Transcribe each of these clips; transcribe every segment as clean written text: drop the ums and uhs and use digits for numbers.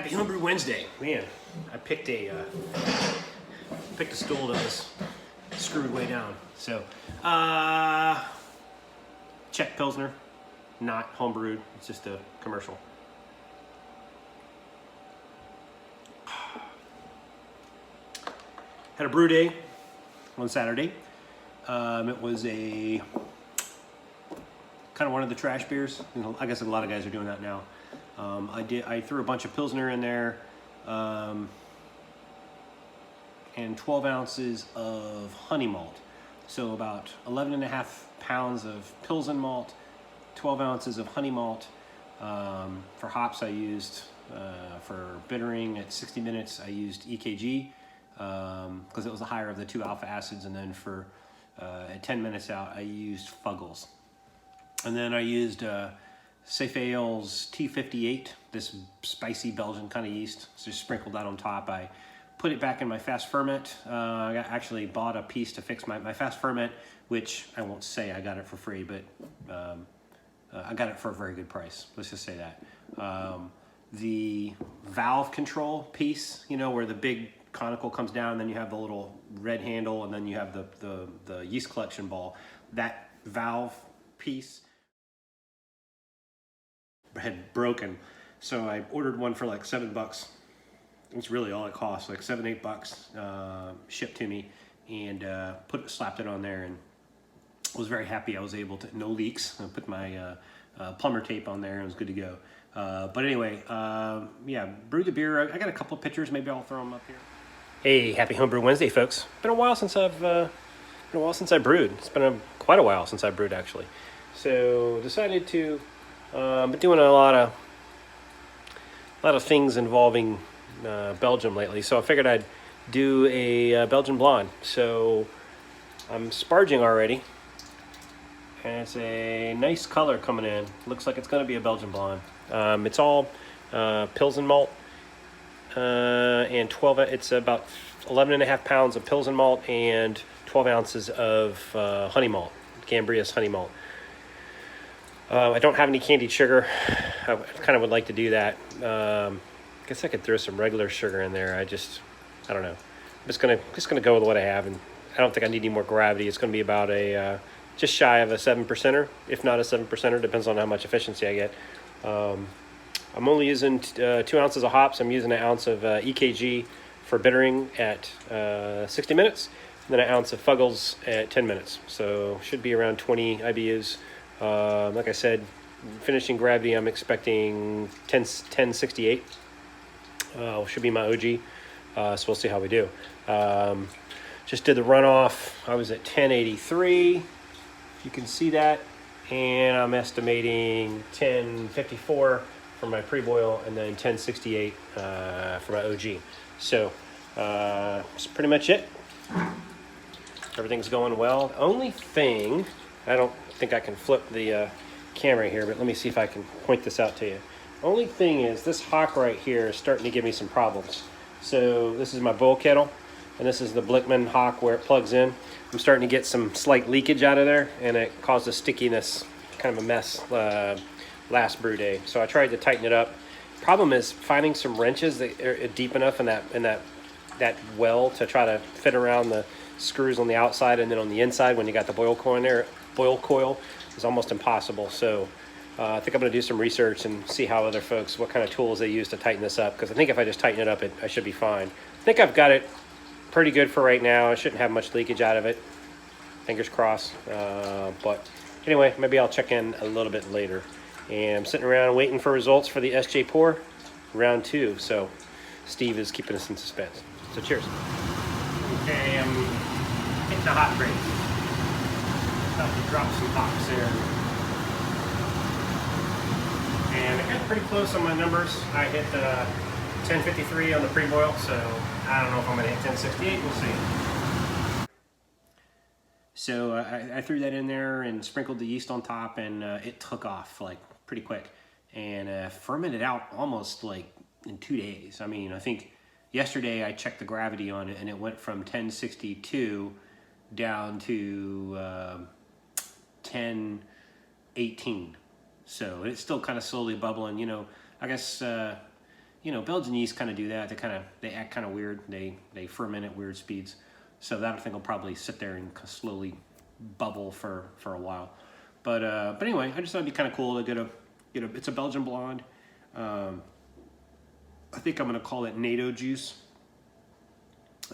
Happy Homebrew Wednesday. Man, I picked a stool that was screwed way down. So, Czech Pilsner, not homebrewed. It's just a commercial. Had a brew day on Saturday. It was a kind of one of the trash beers. You know, I guess a lot of guys are doing that now. I threw a bunch of Pilsner in there, and 12 ounces of honey malt. So about 11.5 pounds of Pilsen malt, 12 ounces of honey malt. For hops, I used, for bittering at 60 minutes, I used EKG, because it was the higher of the two alpha acids. And then for at 10 minutes out, I used Fuggles. And then I used Safe Ale's T58, this spicy Belgian kind of yeast. So just sprinkled that on top. I put it back in my fast ferment. I actually bought a piece to fix my fast ferment, which I won't say I got it for free, but I got it for a very good price. Let's just say that. The valve control piece, you know, where the big conical comes down, and then you have the little red handle, and then you have the yeast collection ball. That valve piece had broken, so I ordered one for like $7. It's really all it costs, like $7-8 shipped to me, and slapped it on there, and was very happy. I was able to, no leaks. I put my plumber tape on there and it was good to go. But anyway, yeah, brewed the beer. I got a couple of pictures. Maybe I'll throw them up here. Hey, happy Homebrew Wednesday, folks. Been a while since I brewed. It's been quite a while since I brewed, actually. So decided to. Been doing a lot of things involving Belgium lately, so I figured I'd do a Belgian blonde. So I'm sparging already, and it's a nice color coming in. Looks like it's going to be a Belgian blonde. It's all Pilsen malt, and 12. It's about 11.5 pounds of Pilsen malt and 12 ounces of honey malt, Cambrius honey malt. I don't have any candied sugar. I kind of would like to do that. I guess I could throw some regular sugar in there. I don't know. I'm just gonna go with what I have, and I don't think I need any more gravity. It's gonna be about a just shy of a 7%er, if not a 7%er. Depends on how much efficiency I get. I'm only using 2 ounces of hops. I'm using an ounce of EKG for bittering at 60 minutes, and then an ounce of Fuggles at 10 minutes. So should be around 20 IBUs. Like I said, finishing gravity, I'm expecting 1068. Should be my OG. So we'll see how we do. Just did the runoff. I was at 1083. You can see that. And I'm estimating 1054 for my pre-boil, and then 1068 for my OG. So that's pretty much it. Everything's going well. The only thing, I don't think I can flip the camera here, but let me see if I can point this out to you. Only thing is, this hock right here is starting to give me some problems. So this is my boil kettle, and this is the Blickman hock where it plugs in. I'm starting to get some slight leakage out of there, and it caused a stickiness, kind of a mess last brew day. So I tried to tighten it up. Problem is finding some wrenches that are deep enough in that well to try to fit around the screws on the outside, and then on the inside when you got the boil coil in there. Boil coil is almost impossible. So I think I'm going to do some research and see how other folks, what kind of tools they use to tighten this up, because I think if I just tighten it up, I should be fine. I think I've got it pretty good for right now. I shouldn't have much leakage out of it. Fingers crossed. But anyway, maybe I'll check in a little bit later. And I'm sitting around waiting for results for the SJ Pour round 2. So Steve is keeping us in suspense. So cheers. Okay, I'm hitting the hot break. About to drop some hops in, and I got pretty close on my numbers. I hit 1053 on the pre-boil, so I don't know if I'm going to hit 1068. We'll see. So I threw that in there and sprinkled the yeast on top, and it took off like pretty quick, and fermented out almost like in 2 days. I mean, I think yesterday I checked the gravity on it, and it went from 1062 down to 1018. So it's still kind of slowly bubbling. You know, I guess you know, Belgian yeast kind of do that. They act kind of weird. They ferment at weird speeds. So that I think will probably sit there and slowly bubble for a while. But anyway, I just thought it'd be kind of cool to get a it's a Belgian blonde. I think I'm gonna call it NATO juice.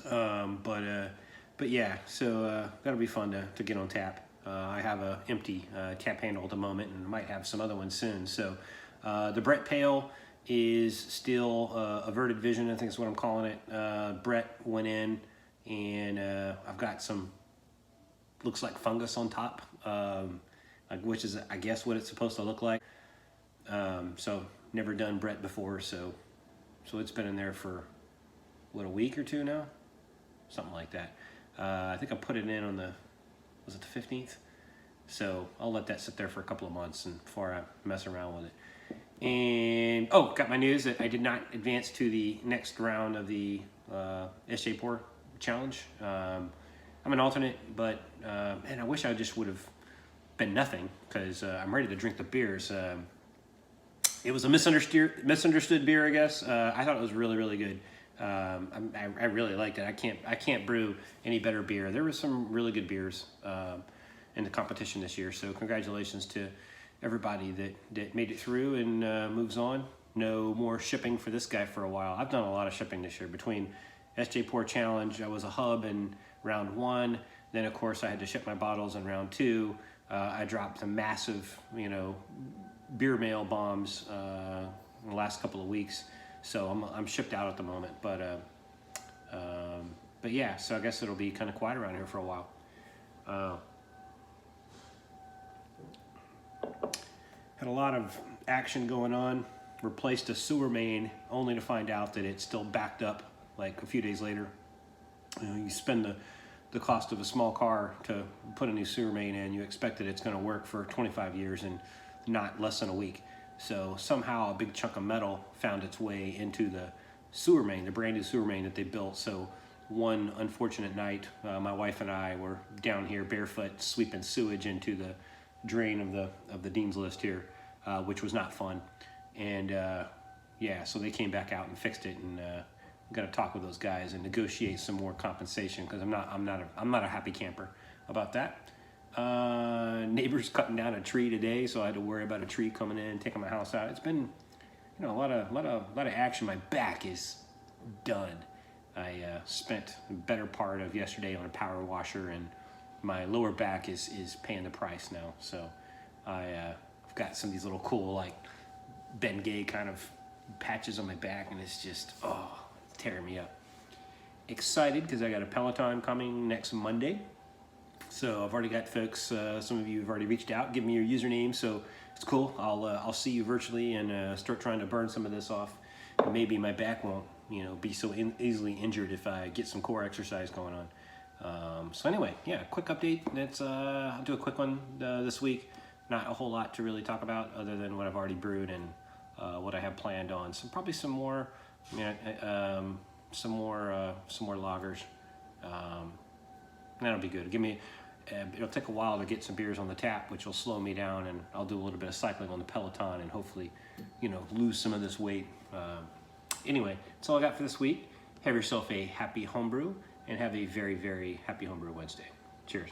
But yeah, so that'll be fun to get on tap. I have a empty tap handle at the moment, and might have some other ones soon. So the Brett Pale is still averted vision, I think is what I'm calling it. Brett went in, and I've got some, looks like fungus on top, which is, I guess, what it's supposed to look like. So never done Brett before, so it's been in there for, what, a week or two now? Something like that. I think I put it in on the, was it the 15th? So I'll let that sit there for a couple of months and before I mess around with it. And, oh, got my news that I did not advance to the next round of the HBW202 challenge. I'm an alternate, but, man, I wish I just would have been nothing, because I'm ready to drink the beers. It was a misunderstood beer, I guess. I thought it was really, really good. I really liked it. I can't brew any better beer. There were some really good beers in the competition this year. So congratulations to everybody that made it through and moves on. No more shipping for this guy for a while. I've done a lot of shipping this year. Between HBW202 Challenge, I was a hub in round 1. Then of course I had to ship my bottles in round 2. I dropped some massive, you know, beer mail bombs in the last couple of weeks. So I'm shipped out at the moment, but yeah, so I guess it'll be kind of quiet around here for a while. Had a lot of action going on. Replaced a sewer main, only to find out that it's still backed up like a few days later. You know, you spend the cost of a small car to put a new sewer main in. You expect that it's going to work for 25 years and not less than a week. So somehow a big chunk of metal found its way into the sewer main, the brand new sewer main that they built. So one unfortunate night, my wife and I were down here barefoot sweeping sewage into the drain of the Dean's List here, which was not fun. And yeah, so they came back out and fixed it, and got to talk with those guys and negotiate some more compensation, because I'm not a happy camper about that. Neighbors cutting down a tree today, so I had to worry about a tree coming in and taking my house out. It's been, you know, a lot of action. My back is done. I spent the better part of yesterday on a power washer, and my lower back is paying the price now. So I've got some of these little cool, like, Bengay kind of patches on my back, and it's just, oh, it's tearing me up. Excited because I got a Peloton coming next Monday. So I've already got folks, some of you have already reached out, give me your username, so it's cool. I'll see you virtually and start trying to burn some of this off. And maybe my back won't, you know, be so easily injured if I get some core exercise going on. So anyway, yeah, quick update. That's I'll do a quick one this week. Not a whole lot to really talk about other than what I've already brewed and what I have planned on. So probably some more, some more lagers. That'll be good. It'll take a while to get some beers on the tap, which will slow me down, and I'll do a little bit of cycling on the Peloton and hopefully, you know, lose some of this weight. Anyway, that's all I got for this week. Have yourself a happy homebrew, and have a very, very happy homebrew Wednesday. Cheers.